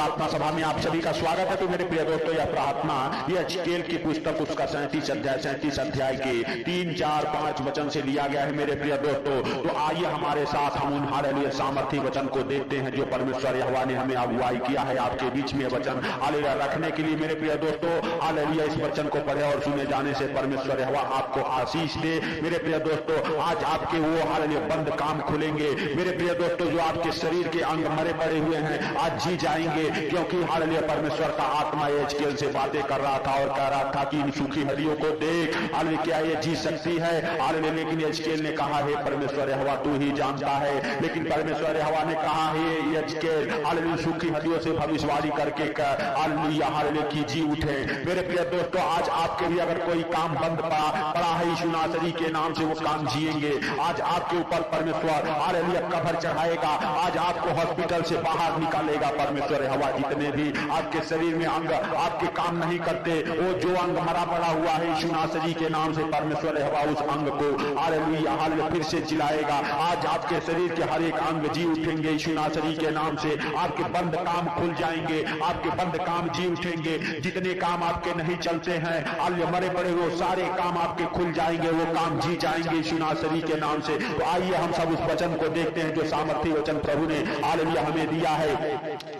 प्रार्थना सभा में आप सभी का स्वागत है। तो मेरे प्रिय दोस्तों, यह प्रार्थना यह हिजकेल की पुस्तक उसका 37 अध्याय के 3, 4, 5 वचन से लिया गया है। मेरे प्रिय दोस्तों, तो आइए हमारे साथ हम उन हालेलुया सामर्थी वचन को देखते हैं जो परमेश्वर यहोवा ने हमें अगुवाई किया है आपके बीच में वचन हालेलुया रखने के लिए। मेरे प्रिय दोस्तों, हालेलुया इस वचन को पढ़े और सुने जाने से परमेश्वर यहोवा आपको आशीष दे। मेरे प्रिय दोस्तों, आज आपके वो हालेलुया बंद काम खुलेंगे। मेरे प्रिय दोस्तों, जो आपके शरीर के अंग मरे पड़े हुए हैं आज जी जाएंगे, क्योंकि हालेलुया परमेश्वर का आत्मा हिजकेल से बातें कर रहा था और कह रहा था कि इन सूखी हड्डियों को देख, हालेलुया क्या ये जी सकती है? हालेलुया लेकिन हिजकेल ने कहा है परमेश्वर यहोवा तू ही जानता है। लेकिन परमेश्वर यहोवा ने कहा है हिजकेल हालेलुया सूखी हड्डियों से भविष्यवाणी करके हालेलुया हालेलुया की जी उठे। मेरे प्रिय दोस्तों, आज आपके भी अगर कोई काम बंद पड़ा है यीशु नासरी के नाम से वो काम जिएंगे। आज आपके ऊपर परमेश्वर हालेलुया कवर चढ़ाएगा। आज आपको हॉस्पिटल से बाहर निकालेगा परमेश्वर यहोवा। जितने भी आपके शरीर में अंग आपके काम नहीं करते, वो जो अंग मरा पड़ा हुआ है यीशु नासरी के नाम से परमेश्वर यहोवा उस अंग को हालेलुया हालेलुया फिर से जिलाएगा। आज आपके शरीर के हर एक अंग जी उठेंगे यीशु नासरी के नाम से। आपके बंद काम खुल जाएंगे, आपके बंद काम जी उठेंगे। जितने काम आपके नहीं चलते हैं हालेलुया मरे पड़े वो सारे काम आपके खुल जाएंगे, वो काम जी जाएंगे यीशु नासरी के नाम से। तो आइए हम सब उस वचन को देखते हैं जो सामर्थी वचन प्रभु ने हालेलुया हमें दिया है।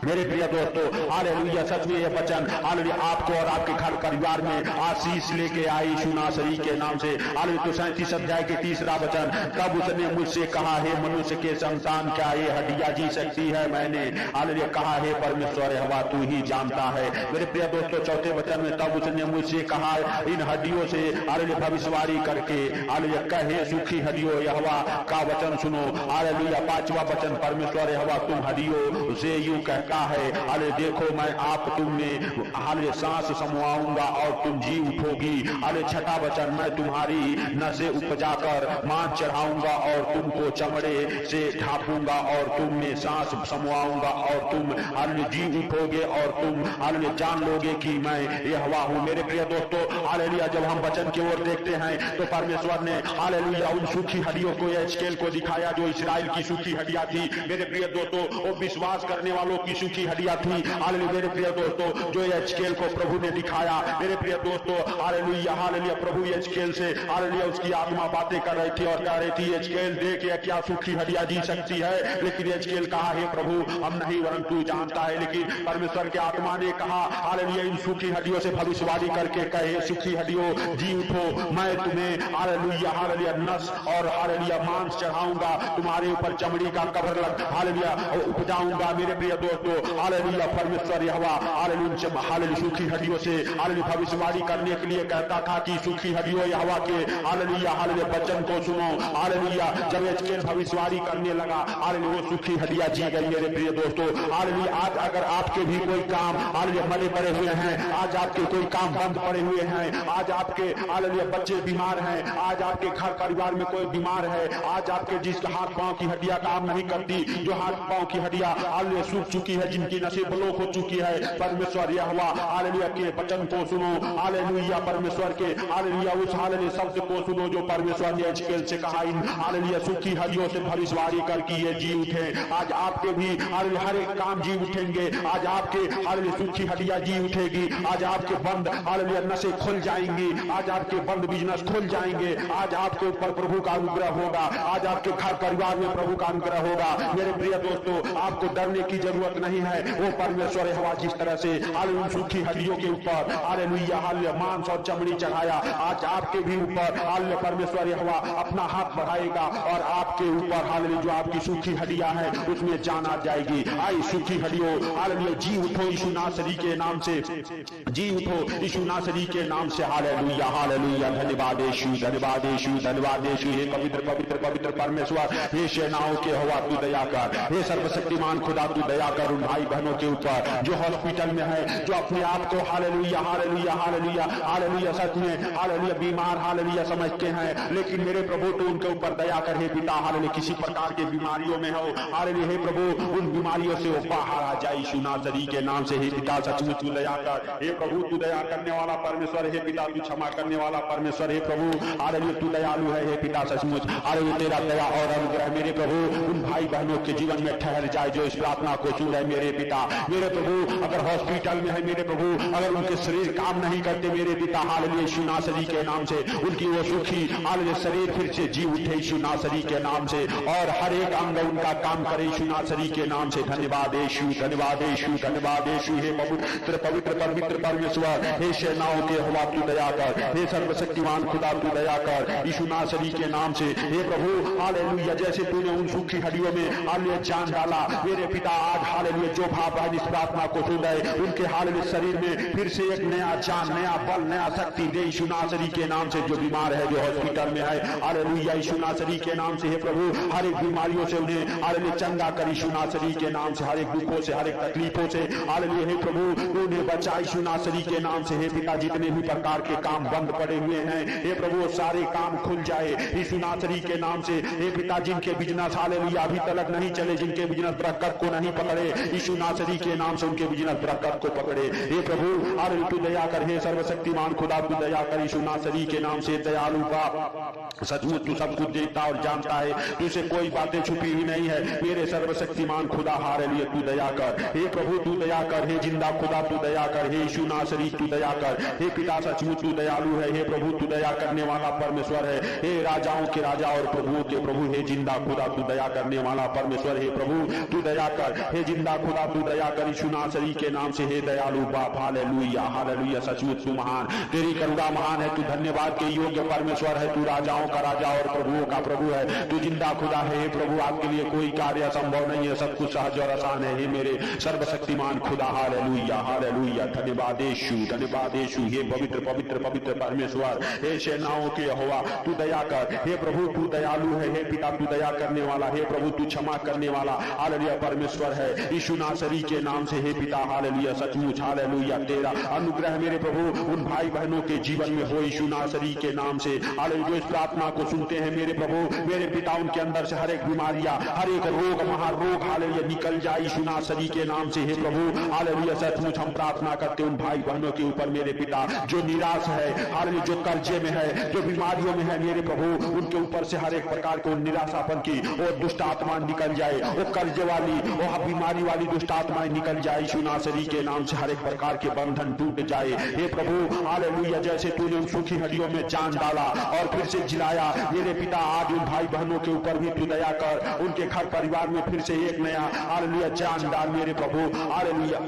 मेरे प्रिय दोस्तों, हालेलुया सच में यह वचन हालेलुया आपको और आपके घर परिवार में आशीष लेके आए यीशु नासरी के नाम से। हालेलुया तो 37 अध्याय के 3रा वचन, तब उसने मुझसे कहा है मनुष्य के संतान क्या ये हड्डियां जी सकती है? मैंने हालेलुया कहा है परमेश्वर यहोवा तू ही जानता है। मेरे प्रिय दोस्तों, 4थे वचन में तब उसने मुझसे कहा इन हड्डियों से हालेलुया भविष्यवाणी करके हालेलुया कहे सूखी हड्डियों यहोवा का वचन सुनो। हालेलुया 5वां वचन, परमेश्वर यहोवा तुम हड्डियों से यूं कहता है हालेलुया देखो मैं आप तुम में हालेलुया सांस समवाऊंगा और तुम जी उठोगी। हालेलुया 6वां वचन, मैं तुम्हारी नसें उपजा कर मांस चढ़ाऊंगा और तुमको चमड़े से ढांपूंगा और तुम में सांस समवाऊंगा और तुम हालेलुया जी उठोगे और तुम हालेलुया जान लोगे कि मैं यहोवा हूं। मेरे प्रिय दोस्तों, हालेलुया जब हम वचन की ओर देखते हैं तो परमेश्वर ने हालेलुया उन सूखी हड्डियों को हिजकेल को दिखाया जो इस्राएल की सूखी हड्डियां थी। मेरे प्रिय दोस्तों, वो विश्वास करने वालों की सूखी हड्डियां थी। हालेलुया मेरे प्रिय दोस्तों, जो हिजकेल को प्रभु ने दिखाया। मेरे प्रिय दोस्तों, हालेलुया हालेलुया प्रभु हिजकेल से हालेलुया उसकी आत्मा बातें कर रही थी और कह रही थी हिजकेल देख यह क्या सूखी हड्डियां जी सकती है? लेकिन हिजकेल कहा है प्रभु हम नहीं वरन तू जानता है। लेकिन परमेश्वर के आत्मा ने कहा हालेलुया इन सूखी हड्डियों से भविष्यवाणी करके कहे सूखी हड्डियों जी उठो, मैं तुम्हें हालेलुया हालेलुया नस और हालेलुया मांस चढ़ाऊंगा, तुम्हारे ऊपर चमड़ी का कवर लग हालेलुया उपजाऊंगा। मेरे प्रिय दोस्तों, हालेलुया परमेश्वर यहोवा हालेलुया हालेलुया सूखी हड्डियों से हालेलुया भविष्यवाणी करने के लिए कहता था कि सूखी हड्डियों यहोवा के हालेलुया हालेलुया वचन को सुनो। हालेलुया जब हिजकेल भविष्यवाणी करने लगा हालेलुया वो सूखी हड्डियां जी गई। मेरे प्रिय दोस्तों, हालेलुया आज अगर आपके भी कोई काम हालेलुया मरे पड़े हुए हैं, आज आपके कोई काम बंद पड़े हुए हैं, आज आपके हालेलुया बच्चे बीमार हैं, आज आपके घर परिवार में कोई बीमार है, आज आपके जिसके हाथ पांव की हड्डियां काम नहीं करती, जो हाथ पांव की हड्डियां हालेलुया सूख चुकी है, जिनकी नसें ब्लॉक हो चुकी है, परमेश्वर यहोवा हालेलुया के वचन को सुनो। हालेलुया परमेश्वर के हालेलुया उस हालेलुया शब्द को सुनो जो परमेश्वर ने हिजकेल से कहा इन हालेलुया सूखी हड्डियों से भविष्यवाणी करके ये जी उठे। आज आपके भी हालेलुया हर एक काम जी उठेंगे। आज आपके हालेलुया सूखी हड्डियां जी उठेगी। आज आपके बंद हालेलुया नसें खुल जाएंगी। आज आपके बंद बिजनेस खुल जाएंगे। आज आपके ऊपर प्रभु का अनुग्रह होगा। आज आपके घर परिवार में प्रभु का अनुग्रह होगा। मेरे प्रिय दोस्तों, आपको डरने की जरूरत नहीं है। वो परमेश्वर यहोवा जिस तरह से हालेलुया सूखी हड्डियों के ऊपर हालेलुया हालेलुया मांस और चमड़ी चढ़ाया, आज आपके भी ऊपर हालेलुया परमेश्वर यहोवा अपना हाथ बढ़ाएगा और आपके ऊपर हालेलुया जो आपकी सूखी हड्डियां हैं उसमें जान आ जाएगी। आई सूखी हड्डियों हालेलुया जी उठो यीशु नासरी के नाम से, जी उठो यीशु नासरी के नाम से। हालेलुया हालेलुया धन्यवाद यीशु धन्यवाद यीशु धन्यवाद यीशु। हे पवित्र पवित्र पवित्र परमेश्वर, हे सेनाओं के यहोवा तू दया कर। हे सर्वशक्तिमान खुदा तू दया कर उन भाई बहनों के ऊपर जो हॉस्पिटल में है, जो अपने आप को हालेलुया हालेलुया हालेलुया हालेलुया सच में हालेलुया बीमार हालेलुया समझते हैं, लेकिन मेरे प्रभु तो उनके ऊपर दया कर हे पिता। हालेलुया किसी प्रकार के बीमारियों में हो, हालेलुया हे प्रभु उन बीमारियों से वो बाहर आ जाए यीशु नासरी के नाम से। हे पिता सचमुच तू दया कर, हे प्रभु तू दया करने वाला परमेश्वर, हे पिता तू क्षमा करने वाला परमेश्वर, हे प्रभु हालेलुया तू दयालु है, हे पिता सचमुच हालेलुया तेरा दया और अनुग्रह मेरे प्रभु उन भाई बहनों के जीवन में ठहर जाए जो इस प्रार्थना को सुन रहे मेरे पिता। मेरे प्रभु अगर हॉस्पिटल में है मेरे प्रभु, अगर उनके शरीर काम नहीं करते मेरे पिता हालेलुया यीशु नासरी के नाम से उनकी वो सुखी हालेलुया शरीर फिर से जी उठे यीशु नासरी के नाम से, और हर एक अंग उनका काम करे यीशु नासरी के नाम से। धन्यवाद यीशु, धन्यवाद यीशु, धन्यवाद यीशु। हे पवित्र पवित्र पवित्र परमेश्वर, हे सेनाओं के यहोवा तू दया कर, हे सर्वशक्तिमान खुदा तू दया कर यीशु नासरी के नाम से। हे प्रभु हालेलुया जैसे तूने उन सूखी हड्डियों में हालेलुया जान डाला मेरे पिता, आज हालेलुया जो भाव भाई इस प्रार्थना को सुन रहे उनके हालेलुया शरीर में फिर से एक नया जान, नया बल, नया शक्ति दे यीशु नासरी के नाम से। जो बीमार है, जो हॉस्पिटल में है, हालेलुया यीशु नासरी के नाम से हे प्रभु हर एक बीमारियों से उन्हें हालेलुया चंगा कर यीशु नासरी के नाम से, हर एक दुखों से, हर एक तकलीफों से हालेलुया हे प्रभु उन्हें बचा यीशु नासरी के नाम से। हे पिता जितने भी प्रकार के काम बंद पड़े हुए हैं हे प्रभु सारे काम खुल जाए यीशु नासरी के नाम से। हे पिता जिनके बिजनेस हालेलुया अभी तक नहीं चले, जिनके बिजनेस बरकत को नहीं पकड़े यीशु नासरी के नाम से उनके बिजनेस बरकत को पकड़े। हे प्रभु हालेलुया तू दया कर, हे सर्वशक्तिमान खुदा तू दया कर यीशु नासरी के नाम से। दयालु बाप सचमुच तू सब कुछ देखता और जानता है, तुझसे कोई बातें छुपी हुई नहीं है मेरे सर्वशक्तिमान खुदा हालेलुया तू दया कर। हे प्रभु तू दया कर, हे जिंदा खुदा तू दया कर, हे यीशु नासरी तू दया कर। हे पिता सचमुच तू दयालु है, हे प्रभु तू दया करने वाला परमेश्वर है, हे राजाओं के राजा और प्रभुओं के प्रभु, हे जिंदा खुदा तू दया करने वाला परमेश्वर, हे प्रभु तू दया कर, हे जिंदा खुदा तू दया कर यीशु नासरी के नाम से। हे दयालु बाप हालेलुया हालेलुया सचमुच तू महान, तेरी करुणा महान है, तू धन्यवाद के योग्य परमेश्वर है, तू राजाओं का राजा और प्रभुओं का प्रभु है, तू जिंदा खुदा है। हे प्रभु आपके लिए कोई कार्य असंभव नहीं है, सब कुछ सहज और आसान है। हे मेरे सर्वशक्तिमान खुदा हालेलुया हालेलुया धन्यवाद यीशु, धन्यवाद यीशु। हे पवित्र पवित्र पवित्र परमेश्वर, हे सेनाओं के यहोवा तू दया कर। हे प्रभु तू दयालु है, हे पिता तू दया करने वाला, हे प्रभु तू क्षमा करने वाला हालेलुया परमेश्वर है यीशु नासरी के नाम से। हे पिता हालेलुया सचमुच हालेलुया तेरा अनुग्रह मेरे प्रभु उन भाई बहनों के जीवन में हो यीशु नासरी के नाम से। हालेलुया जो इस प्रार्थना को सुनते हैं मेरे प्रभु मेरे पिता उनके अंदर से हर एक बीमारियां, हर एक रोग, महारोग हालेलुया निकल जाए यीशु नासरी के नाम से। हे प्रभु हालेलुया सचमुच हम प्रार्थना करते उन भाई बहनों के ऊपर मेरे पिता जो निराश है, हालेलुया जो कर्जे में है, जो बीमारियों में है मेरे प्रभु उनके ऊपर से हर एक प्रकार के निराशापन की और दुष्ट आत्मा निकल जाए, वो कर्जे वाली वो बीमारी वाली दुष्ट आत्माएं निकल जाए यीशु नासरी के नाम से, हर एक प्रकार के बंधन टूट जाए। हे प्रभु हालेलुया जैसे तूने उन सूखी हड्डियों में जान डाला और फिर से जिलाया मेरे पिता, आज उन भाई बहनों के ऊपर भी तू दया कर, उनके घर परिवार में फिर से एक नया हालेलुया जान डाल मेरे प्रभु हालेलुया।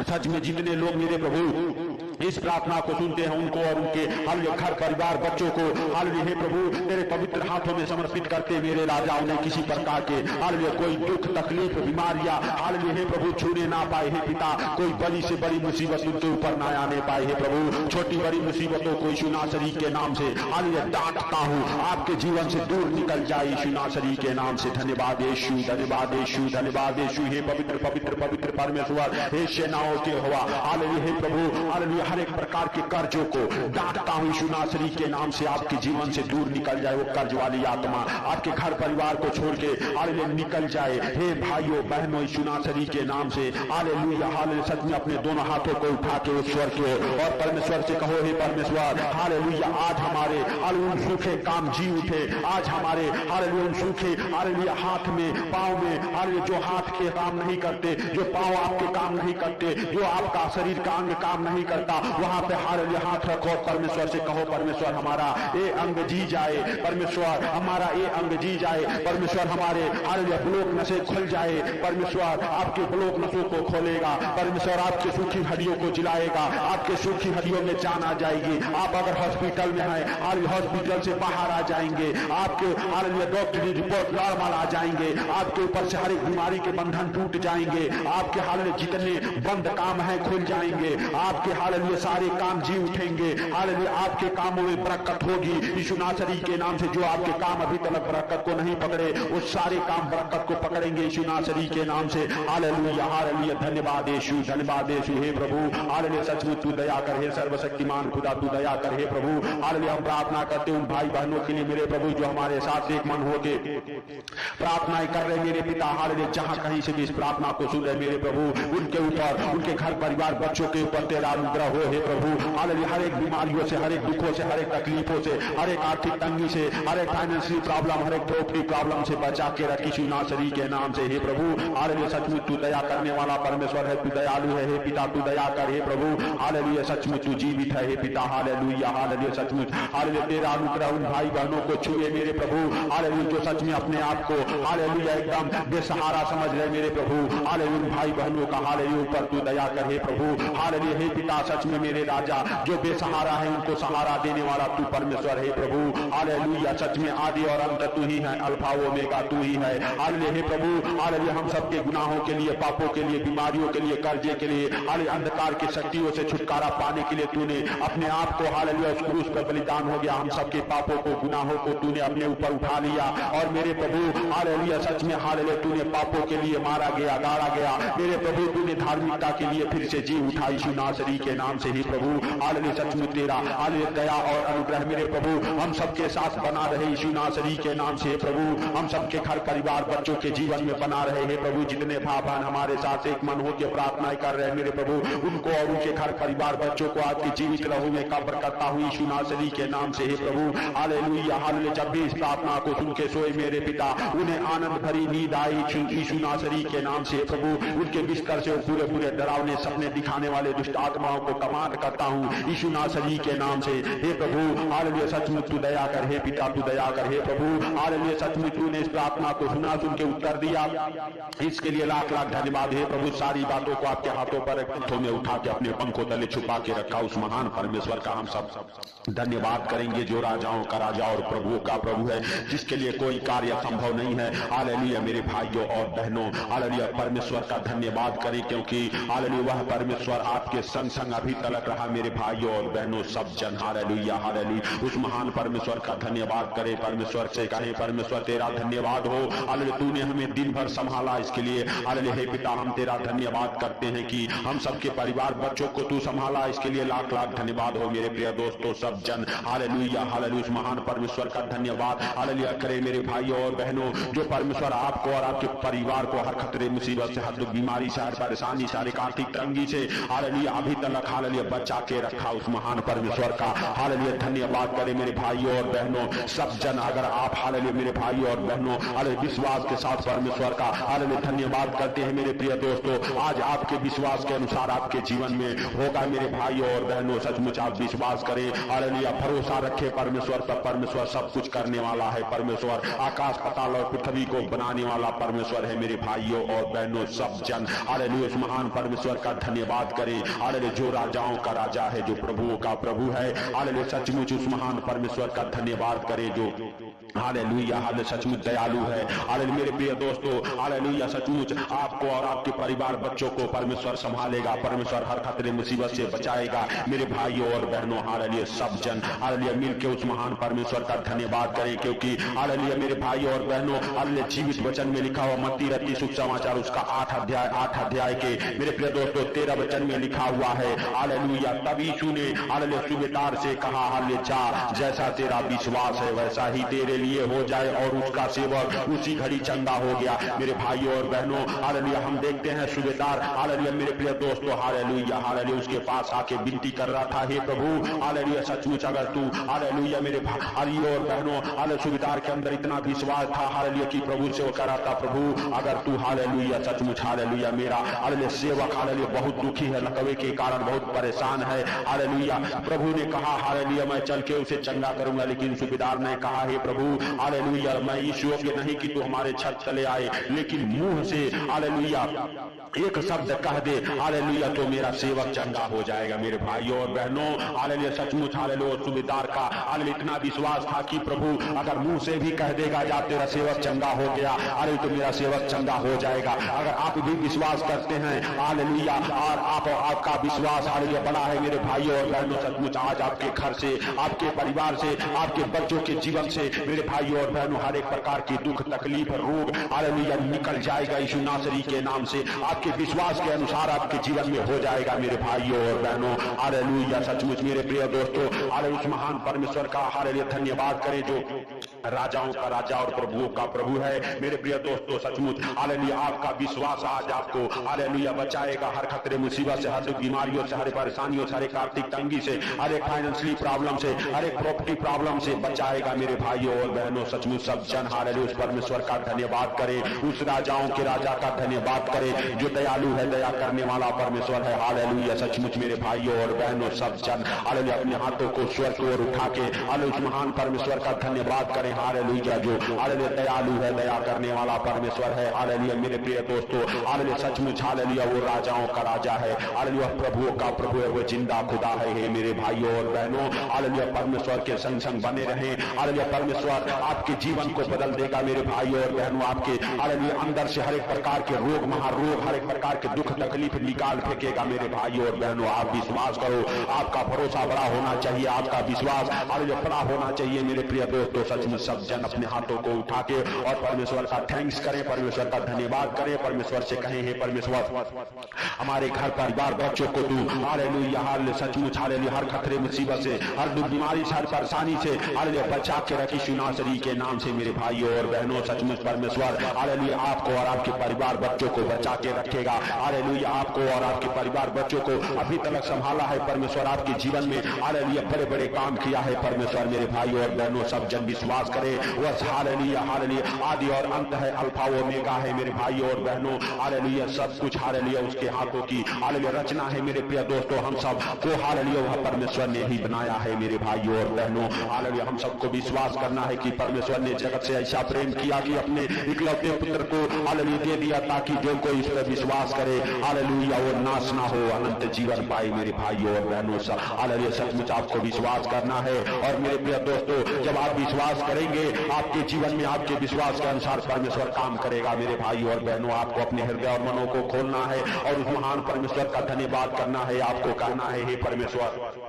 सच में जितने लोग मेरे प्रभु इस प्रार्थना को सुनते हैं उनको और उनके हालेलुया घर परिवार बच्चों को हालेलुया हे प्रभु तेरे पवित्र हाथों में समर्पित करते मेरे राजा, उन्हें किसी प्रकार के हालेलुया कोई दुख तकलीफ बीमारियां हालेलुया हे प्रभु छूने ना पाए। हे पिता कोई बड़ी से बड़ी मुसीबत उनके ऊपर ना आने पाए। हे प्रभु छोटी बड़ी मुसीबतों को यीशु नासरी के नाम से हालेलुया डांटता हूं, आपके जीवन से दूर निकल जाए यीशु नासरी के नाम से। धन्यवाद यीशु, धन्यवाद यीशु, धन्यवाद यीशु। हे पवित्र पवित्र पवित्र परमेश्वर, हे सेनाओं के यहोवा हालेलुया हे प्रभु हालेलुया हर एक प्रकार के कर्जों को डांटता हूं यीशु नासरी के नाम से, आपके जीवन से दूर निकल जाए वो कर्ज वाली आत्मा, आपके घर परिवार को छोड़ के हालेलुया निकल जाए। हे भाइयों बहनों यीशु नासरी के नाम से हालेलुया हालेलुया सच में अपने दोनों हाथों को उठा के ईश्वर के और परमेश्वर से कहो, हे परमेश्वर हालेलुया आज हमारे हालेलुया सूखे काम जी उठे, आज हमारे हालेलुया सूखे हालेलुया हाथ में पांव में हालेलुया जो हाथ के काम नहीं करते, जो पांव आपके काम नहीं करते, जो आपका शरीर का अंग काम नहीं करता, वहां पे हालेलुया हाथ रखो, परमेश्वर से कहो परमेश्वर हमारा ये अंग जी जाए, परमेश्वर हमारा ये अंग जी जाए, परमेश्वर हमारे हालेलुया ब्लॉक नसें खुल जाए, परमेश्वर आपके ब्लॉक नसों को खोलेगा, परमेश्वर आपके सूखी हड्डियों को जिलाएगा, आपके सूखी हड्डियों में जान आ जाएगी। आप अगर हॉस्पिटल में हैं हालेलुया हॉस्पिटल से बाहर आ जाएंगे, आपके हालेलुया डॉक्टरी रिपोर्ट नॉर्मल आ जाएंगे, आपके ऊपर से हर एक बीमारी के बंधन टूट जाएंगे, आपके हालेलुया जितने बंद काम है खुल जाएंगे, आपके हालेलुया हालेलुया सारे काम जी उठेंगे, हालेलुया आपके कामों में बरकत होगी यीशु नासरी के नाम से। जो आपके काम अभी तक बरकत को नहीं पकड़े वो सारे काम बरकत को पकड़ेंगे यीशु नासरी के नाम से। हालेलुया हालेलुया, धन्यवाद यीशु, धन्यवाद यीशु। हे प्रभु हालेलुया, सचमुच तू दया कर, हे सर्वशक्तिमान खुदा तू दया कर। हे प्रभु हालेलुया, हम प्रार्थना करते उन भाई बहनों के लिए मेरे प्रभु जो हमारे साथ एक मन होके प्रार्थनाएं कर रहे मेरे पिता, हालेलुया जहां कहीं से भी इस प्रार्थना को सुन रहे मेरे प्रभु, उनके ऊपर, उनके घर परिवार बच्चों के ऊपर तेरा अनुग्रह हो। हे प्रभु हालेलुया, हर एक बीमारियों से, हर एक दुखों से, हर एक तकलीफों से, हर एक आर्थिक तंगी से, हर एक फाइनेंशियल प्रॉब्लम, हर एक प्रॉपर्टी प्रॉब्लम से बचा के रख यीशु नासरी के नाम से। हे प्रभु हालेलुया, सचमुच तू दया करने वाला परमेश्वर है, तू दयालु है। हे पिता तू दया कर। हे प्रभु हालेलुया, सचमुच तू जीवित है। हे पिता हालेलुया हालेलुया, सचमुच हालेलुया तेरा अनुग्रह उन भाई बहनों को छुए मेरे प्रभु, हालेलुया जो सच में अपने आप को हालेलुया एकदम बेसहारा समझ रहे मेरे प्रभु, हालेलुया उन भाई बहनों का हालेलुया ऊपर तू दया कर। हे प्रभु हालेलुया, हे पिता सच में मेरे राजा जो बेसहारा है उनको सहारा देने वाला तू परमेश्वर है प्रभु, हालेलुया सच में आदि और अंत तू ही है, अल्फा ओमेगा तू ही है। हालेलुया हे प्रभु हालेलुया, हम सबके गुनाहों के लिए, पापों के लिए, बीमारियों के लिए, कर्जे के लिए, हालेलुया अंधकार की शक्तियों से छुटकारा पाने के लिए तूने अपने आप को हालेलुया उस क्रूस पर बलिदान हो गया। हम सबके पापों को, गुनाहों को तूने अपने ऊपर उठा लिया और मेरे प्रभु हालेलुया सच में हालेलुया तूने पापों के लिए मारा गया, गाड़ा गया मेरे प्रभु, तूने धार्मिकता के लिए फिर से जी उठा यीशु नासरी के नाम से। ही प्रभु हालेलुया सचमुच तेरा हालेलुया दया और अनुग्रह मेरे प्रभु हम सबके साथ बना रहे यीशु नासरी के नाम से। प्रभु हम सबके घर परिवार बच्चों के जीवन में बना रहे हैं प्रभु, जितने भाई बहन हमारे साथ एक मन होकर प्रार्थनाएं कर रहे हैं मेरे प्रभु, उनको और उनके घर परिवार बच्चों को आज की जीवित रहू में कब्र करता हूं यीशु नासरी के नाम से। हे प्रभु हालेलुया हालेलुया, जब भी इस प्रार्थना को सुन के सोए मेरे पिता, उन्हें आनंद भरी नींद आई यीशु नासरी के नाम से। प्रभु उनके बिस्तर से पूरे पूरे डरावने सपने दिखाने वाले दुष्ट आत्माओं को कमांड करता हूं यीशु नासरी के नाम से। हे प्रभु हालेलुया सचमुच तू दया कर। हे पिता तू दया कर। हे प्रभु हालेलुया सचमुच तूने इस प्रार्थना को सुना, सुन के उत्तर दिया, इसके लिए लाख लाख धन्यवाद। हे प्रभु सारी बातों को आपके हाथों पर हाथों में उठा के अपने पंखों तले छुपा के रखा उस महान परमेश्वर का हम सब धन्यवाद करेंगे जो राजाओं का राजा और प्रभुओं का प्रभु है, जिसके लिए कोई कार्य संभव नहीं है। हालेलुया मेरे भाइयों और बहनों हालेलुया परमेश्वर का धन्यवाद करें, क्योंकि हालेलुया वह परमेश्वर आपके संग संग अभी तक रहा मेरे भाइयों और बहनों सब जन। हालेलुया हालेलुया उस महान परमेश्वर का धन्यवाद करें, परमेश्वर से कहें परमेश्वर तेरा धन्यवाद हो। हालेलुया तूने हमें दिन भर संभाला, इसके लिए हालेलुया हे पिता हम तेरा धन्यवाद करते हैं कि हम सबके परिवार बच्चों को तू संभाला, इसके लिए लाख लाख धन्यवाद हो मेरे प्रिय दोस्तों सब जन। हालेलुया हालेलुया उस महान परमेश्वर का धन्यवाद हालेलुया करें मेरे भाइयों और बहनों, जो परमेश्वर आपको और आपके परिवार को हर खतरे मुसीबत से, हर दुख बीमारी से, हर परेशानी से, हर आर्थिक तंगी से हालेलुया अभी तक हालेलुया बचा के रखा उस महान परमेश्वर का हालेलुया धन्यवाद करें मेरे भाइयों और बहनों सब जन। अगर आप हालेलुया मेरे भाइयों और बहनों हालेलुया विश्वास के साथ परमेश्वर का हालेलुया धन्यवाद करते हैं मेरे प्रिय दोस्तों, आज आपके विश्वास के अनुसार आपके जीवन में होगा मेरे भाइयों और बहनों। सचमुच आप विश्वास करें, हालेलुया भरोसा रखें परमेश्वर पर, परमेश्वर सब कुछ करने वाला है, परमेश्वर आकाश पाताल और पृथ्वी को बनाने वाला परमेश्वर है मेरे भाइयों और बहनों सब जन। हालेलुया उस महान परमेश्वर का धन्यवाद करें, हालेलुया जो राजाओं का राजा है, जो प्रभुओं का प्रभु है। हालेलुया सचमुच उस महान परमेश्वर का धन्यवाद करें जो हालेलुया हालेलुया सचमुच दयालु है। हालेलुया मेरे प्रिय दोस्तों हालेलुया सचमुच आपको और आपके परिवार बच्चों को परमेश्वर संभालेगा, परमेश्वर हर खतरे मुसीबत से बचाएगा मेरे भाइयों और बहनों। हालेलुया सब जन हालेलुया मिलकर उस महान परमेश्वर का धन्यवाद करें, क्योंकि हालेलुया मेरे भाइयों और बहनों हालेलुया जीवित वचन में लिखा हुआ मत्ती रत्ती सुसमाचार उसका 8 अध्याय के मेरे प्रिय दोस्तों 13 वचन में लिखा हुआ है हालेलुया तभी तूने हालेलुया सूबेदार से कहा हालेलुया जा, जैसा तेरा विश्वास है वैसा ही तेरे लिए हो जाए, और उसका सेवक उसी घड़ी चंगा हो गया मेरे भाइयों और बहनों। हालेलुया हम देखते हैं सूबेदार हालेलुया मेरे प्रिय दोस्तों हालेलुया हालेलुया उसके पास आके विनती कर रहा था, हे प्रभु हालेलुया सचमुच अगर तू हालेलुया मेरे भाइयों और बहनों हालेलुया सूबेदार के अंदर इतना विश्वास था हालेलुया कि प्रभु से वो कर रहा था, प्रभु अगर तू हालेलुया सचमुच हालेलुया मेरा हालेलुया सेवक हालेलुया बहुत दुखी है, लकवे के कारण बहुत परेशान है हालेलुया, प्रभु ने कहा हालेलुया मैं चल के उसे चंगा करूंगा, लेकिन सूबेदार ने कहा हे प्रभु हालेलुया मैं इस योग्य नहीं कि तू हमारे छत चले आए, लेकिन मुंह से हालेलुया एक शब्द कह दे हालेलुया तो मेरा सेवक चंगा हो जाएगा मेरे भाइयों और बहनों। हालेलुया सचमुच हालेलुया सूबेदार का हालेलुया इतना विश्वास था कि प्रभु अगर मुंह से भी कह देगा जा तेरा सेवक चंगा हो गया हालेलुया तो मेरा सेवक चंगा हो जाएगा। अगर आप भी विश्वास करते हैं हालेलुया और आपका विश्वास हालेलुया बड़ा है मेरे भाइयों और बहनों। सचमुच आज आपके घर से, आपके परिवार से, आपके बच्चों के जीवन से मेरे भाइयों और बहनों हर एक प्रकार की दुख तकलीफ रोग हालेलुया निकल जाएगा यीशु नासरी के नाम से। आपके विश्वास के अनुसार आपके जीवन में हो जाएगा मेरे भाइयों और बहनों। हालेलुया सचमुच मेरे प्रिय दोस्तों, हालेलुया उस महान परमेश्वर का हालेलुया धन्यवाद करें जो राजाओं का राजा और प्रभुओं का प्रभु है। मेरे प्रिय दोस्तों सचमुच हालेलुया आपका विश्वास आज आपको हालेलुया बचाएगा हर खतरे मुसीबत से, हर दुख बीमारियों से, हर परेशानियों से, हर एक आर्थिक तंगी से, हर एक फाइनेंशियली प्रॉब्लम से, हर एक प्रॉपर्टी प्रॉब्लम से बचाएगा मेरे भाइयों और बहनों। सचमुच सब जन हालेलुया उस परमेश्वर का धन्यवाद करें, उस राजाओं के राजा का धन्यवाद करें जो दयालु है, दया करने वाला परमेश्वर है। हालेलुया सचमुच मेरे भाइयों और बहनों सब जन हालेलुया अपने हाथों को स्वर्ग की ओर उठा के हालेलुया उस महान परमेश्वर का धन्यवाद करें। हालेलुया जो हालेलुया दयालु है, दया करने वाला परमेश्वर है। हालेलुया मेरे प्रिय दोस्तों हालेलुया सचमुच हालेलुया वो राजाओं का राजा है, हालेलुया प्रभुओं का प्रभु है, वो जिंदा खुदा है। हे मेरे भाइयों और बहनों हालेलुया परमेश्वर के संग संग बने रहें। हालेलुया परमेश्वर आपके जीवन को बदल देगा मेरे भाइयों और बहनों। आपके हालेलुया अंदर से हर एक प्रकार के रोग महारोग, हर एक प्रकार के दुख तकलीफ निकाल फेंकेगा मेरे भाइयों और बहनों। आप विश्वास करो, आपका भरोसा बड़ा होना चाहिए, आपका विश्वास हालेलुया बड़ा होना चाहिए मेरे प्रिय दोस्तों। सचमुच सब जन अपने हाथों को उठा के और परमेश्वर का थैंक्स करें, परमेश्वर का धन्यवाद करें, परमेश्वर से कहें हे परमेश्वर हमारे घर परिवार बच्चों को तू हालेलुया हालेलुया सचमुच हालेलुया हर खतरे मुसीबत से, हर दुख बीमारी से, हर परेशानी से हालेलुया बचा के रखी यीशु नासरी के नाम से मेरे भाइयों और बहनों। सचमुच परमेश्वर हालेलुया आपको और आपके परिवार बच्चों को बचा के रखेगा। हालेलुया आपको और आपके परिवार बच्चों को अभी तक संभाला है परमेश्वर, आपके जीवन में हालेलुया बड़े बड़े काम किया है परमेश्वर। मेरे भाइयों और बहनों सब जन विश्वास करें वह हालेलुया हालेलुया आदि और अंत है, अल्फा ओमेगा है मेरे भाइयों और बहनों। हालेलुया सब कुछ हालेलुया उसके हाथों की हालेलुया रचना है मेरे प्रिय दोस्तों। हम सब को हालेलुया वह परमेश्वर ने ही बनाया है मेरे भाइयों और बहनों। हालेलुया हम सबको विश्वास करना है कि परमेश्वर ने जगत से ऐसा प्रेम किया कि अपने इकलौते पुत्र को हालेलुया दे दिया ताकि जो कोई इस पर विश्वास करे हालेलुया वो नाश ना हो, अनंत जीवन पाए मेरे भाइयों और बहनों। हालेलुया सचमुच आपको विश्वास करना है और मेरे प्रिय दोस्तों जब आप विश्वास करेंगे आपके जीवन में आपके विश्वास के अनुसार परमेश्वर काम करेगा मेरे भाइयों और बहनों। आपको अपने हृदय और मनों को खोलना है और उस महान परमेश्वर का धन्यवाद करना है। आपको कहना है हे परमेश्वर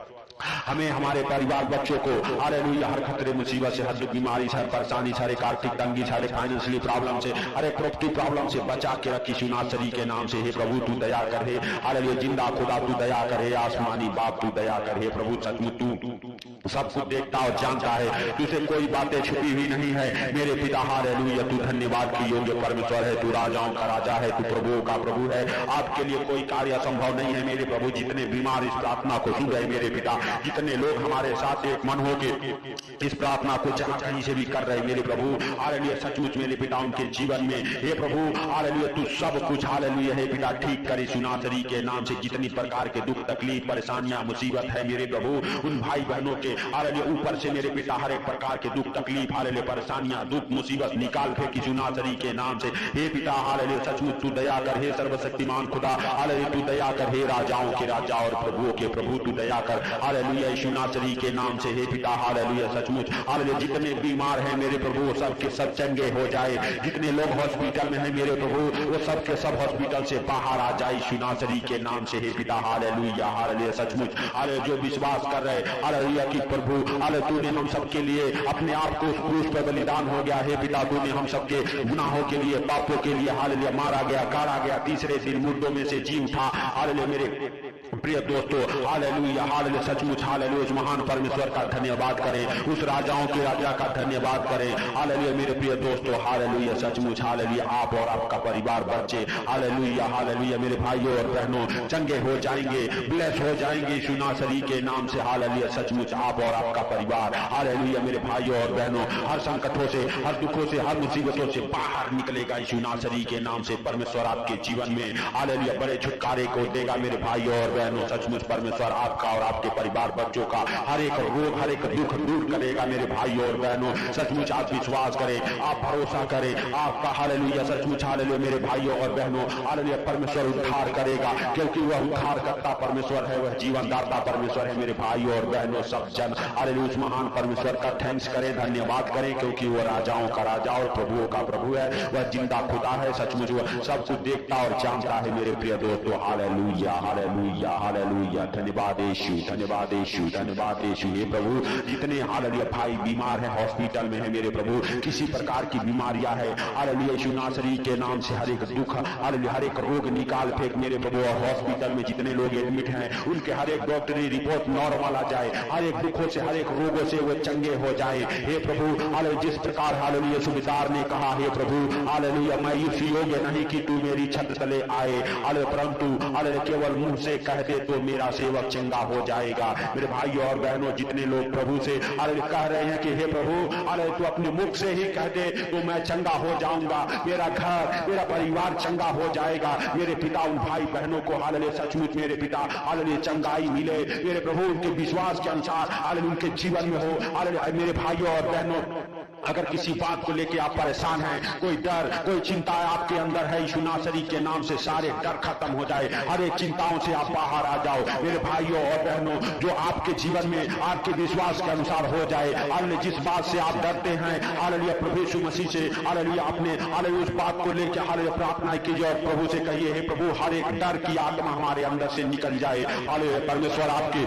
हमें हमारे परिवार बच्चों को हालेलुया हर खतरे मुसीबत से, हर दुख बीमारी से, हर परेशानी से, हर एक आर्थिक तंगी से, हर एक फाइनेंशियली प्रॉब्लम से, हर एक प्रॉपर्टी प्रॉब्लम से बचा के रखी यीशु नासरी के नाम से। हे प्रभु तू दया कर, हे हालेलुया जिंदा खुदा तू दया कर, हे आसमानी बाप तू दया कर। हे प्रभु सचमुच तू सब कुछ देखता और जानता है, तुझसे कोई बातें छुपी हुई नहीं है मेरे पिता। हालेलुया तू धन्यवाद की योग्य परमेश्वर है, तू राजाओं का राजा है, तू प्रभुओं का प्रभु है। आपके लिए कोई कार्य असंभव नहीं है मेरे प्रभु। जितने बीमार इस प्रार्थना को सुन रहे मेरे पिता, जितने लोग हमारे साथ एक मन होके इस प्रार्थना को जहां कहीं से भी कर रहे मेरे प्रभु हालेलुया सचमुच मेरे पिता उनके जीवन में हे प्रभु हालेलुया तू सब कुछ हालेलुया हे पिता ठीक करे यीशु नासरी के नाम से। जितनी प्रकार के दुख तकलीफ परेशानियां मुसीबत है मेरे प्रभु उन भाई बहनों के हालेलुया ऊपर से मेरे पिता हर एक प्रकार के दुख तकलीफ हालेलुया परेशानियां दुख मुसीबत निकाल फेंक यीशु नासरी के नाम से। हे पिता हालेलुया सचमुच तू दया कर, हे सर्वशक्तिमान खुदा हालेलुया तू दया कर, हे राजाओं के राजा और प्रभुओं के प्रभु तू दया कर हालेलुया यीशु नासरी के नाम से। हे पिता हालेलुया सचमुच हालेलुया जितने बीमार हैं मेरे प्रभु सब के सब चंगे हो जाए, जितने लोग हॉस्पिटल में हैं मेरे प्रभु वो सब के सब हॉस्पिटल से बाहर आ जाए यीशु नासरी के नाम से। हे पिता हालेलुया हालेलुया सचमुच हालेलुया जो विश्वास कर रहे हालेलुया कि प्रभु हालेलुया तूने हम सबके लिए अपने आप को उस क्रूस पर बलिदान हो गया। हे पिता तूने हम सबके गुनाहों के लिए पापों के लिए हालेलुया मारा गया, काटा गया, तीसरे दिन मुर्दों में से जी उठा। हालेलुया मेरे प्रिय दोस्तों हालेलुया हालेलुया सचमुच हालेलुया उस महान परमेश्वर का धन्यवाद करें, उस राजाओं के राजा का धन्यवाद करें। हालेलुया मेरे प्रिय दोस्तों हालेलुया सचमुच हालेलुया आप और आपका परिवार बच्चे हालेलुया हालेलुया मेरे भाइयों और बहनों चंगे हो जाएंगे, ब्लेस हो जाएंगे यीशु नासरी के नाम से। हालेलुया सचमुच आप और आपका परिवार हालेलुया मेरे भाइयों और बहनों हर संकटों से, हर दुखों से, हर मुसीबतों से बाहर निकलेगा यीशु नासरी के नाम से। परमेश्वर आपके जीवन में हालेलुया बड़े छुटकारे को देगा मेरे भाइयों और बहनों। सचमुच परमेश्वर आपका और आपके परिवार बच्चों का हर एक रोग हर एक दुख दूर करेगा मेरे भाइयों और बहनों। सचमुच आप विश्वास करें, आप भरोसा करें, आपका हालेलुया सचमुच हालेलुया मेरे भाइयों और बहनों हालेलुया परमेश्वर उद्धार करेगा, क्योंकि वह उद्धार करता परमेश्वर है, वह जीवनदाता परमेश्वर है मेरे भाइयों और बहनों। सब जन हालेलुया उस महान परमेश्वर का थैंक्स करें, धन्यवाद करें, क्योंकि वह राजाओं का राजा और प्रभुओं का प्रभु है, वह जिंदा खुदा है। सचमुच वह सब कुछ देखता और जानता है मेरे प्रिय दोस्तों। Hallelujah hallelujah hallelujah. धन्यवाद यीशु, धन्यवाद यीशु, धन्यवाद यीशु। हे प्रभु, जितने हालेलुया भाई बीमार है, हॉस्पिटल में है मेरे प्रभु, किसी प्रकार की बीमारियां है, हालेलुया यीशु नासरी के नाम से हर एक दुख, हालेलुया हर एक रोग निकाल फेंक मेरे प्रभु। और हॉस्पिटल में जितने लोग एडमिट हैं उनके हर एक डॉक्टरी रिपोर्ट नॉर्मल आ जाए, हर एक दुखों से, हर एक रोगों से वो चंगे हो जाए। हे प्रभु, हालेलुया जिस प्रकार हालेलुया सुबेदार ने कहा, हे प्रभु हालेलुया मैं इस योग्य नहीं कि तू मेरी छत तले आए, हालेलुया परंतु हालेलुया केवल मुंह से कह दे तो मेरा सेवक चंगा हो जाएगा। मेरे भाइयों और बहनों, जितने लोग प्रभु से हालेलुया कह रहे हैं कि हे प्रभु हालेलुया तू अपने मुख से ही कह दे तो मैं चंगा हो जाऊंगा, मेरा घर, मेरा परिवार चंगा हो जाएगा। मेरे पिता उन भाई बहनों को हालेलुया सचमुच मेरे पिता हालेलुया चंगाई मिले, मेरे प्रभु उनके विश्वास के अनुसार हालेलुया उनके जीवन में हो। हालेलुया मेरे भाइयों और बहनों, अगर किसी बात को लेके आप परेशान हैं, कोई डर, कोई चिंता आपके अंदर है, यीशु नासरी के नाम से सारे डर खत्म हो जाए, हर एक चिंताओं से आप बाहर आ जाओ। मेरे भाइयों और बहनों, जो आपके जीवन में आपके विश्वास के अनुसार हो जाए, हालेलुया जिस बात से आप डरते हैं, हालेलुया प्रभु यीशु मसीह से हालेलुया अपने हालेलुया उस बात को लेकर हालेलुया प्रार्थना कीजिए और प्रभु से कहिए, हे प्रभु हर एक डर की आत्मा हमारे अंदर से निकल जाए। हालेलुया परमेश्वर आपके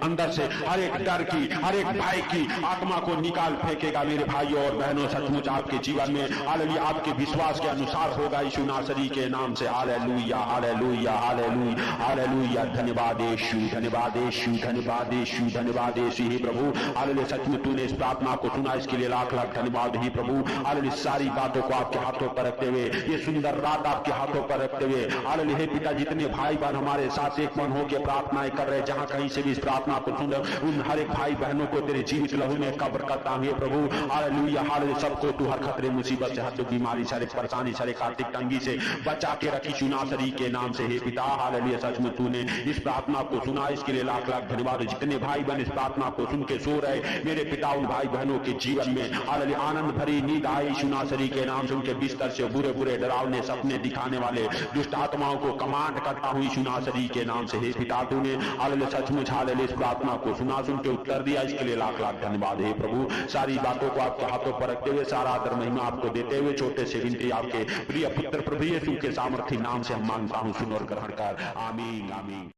अंदर से हर एक डर की, हर एक भय की आत्मा को निकाल फेंकेगा। मेरे भाइयों और बहनों, सचमुच आपके जीवन में हालेलुया आपके विश्वास के अनुसार होगा, यीशु नासरी के नाम से। Hallelujah hallelujah hallelujah hallelujah. धन्यवाद यीशु, धन्यवाद यीशु, धन्यवाद यीशु, धन्यवाद यीशु। हे प्रभु हालेलुया सचमुच तूने इस प्रार्थना को सुना, इसके लिए लाख लाख धन्यवाद। ही प्रभु हालेलुया सारी बातों को आपके हाथों पर रखते हुए, ये सुंदर रात आपके हाथों पर रखते हुए हालेलुया हे पिता, जितने भाई बहन हमारे साथ एक मन होकर प्रार्थनाएं कर रहे, जहां कहीं से भी इस प्रार्थना को सुन रहे, उन हर एक भाई बहनों को तेरे जीवित लहू में कब्र करता हूं। हे प्रभु हालेलुया हालेलुया सबको तू हर खतरे मुसीबत से, हर बीमारी से, हर एक परेशानी से, हर एक आर्थिक तंगी से बचा के रखी यीशु नासरी के नाम से। हे पिता हालेलुया सचमुच तूने इस प्रार्थना को सुना, इसके लिए लाख लाख धन्यवाद। जितने भाई बहन इस प्रार्थना को सुन के सो रहे, मेरे पिता उन भाई बहनों के जीवन में हालेलुया आनंद भरी नींद आए यीशु नासरी के नाम से। उनके बिस्तर से बुरे बुरे डरावने सपने दिखाने वाले दुष्ट आत्माओं को कमांड करता हूं यीशु नासरी के नाम से। हे पिता तूने हालेलुया सचमुच हालेलुया इस प्रार्थना को सुना, सुन के उत्तर दिया, इसके लिए लाख लाख धन्यवाद। हे प्रभु सारी बातों को आपके हाथों पर रखते हुए, सारा आदर महिमा आपको देते हुए, छोटे से विनती आपके प्रिय पुत्र प्रभु यीशु के सामर्थी नाम से हम मांगता हूं, सुन और ग्रहण कर। आमीन आमीन।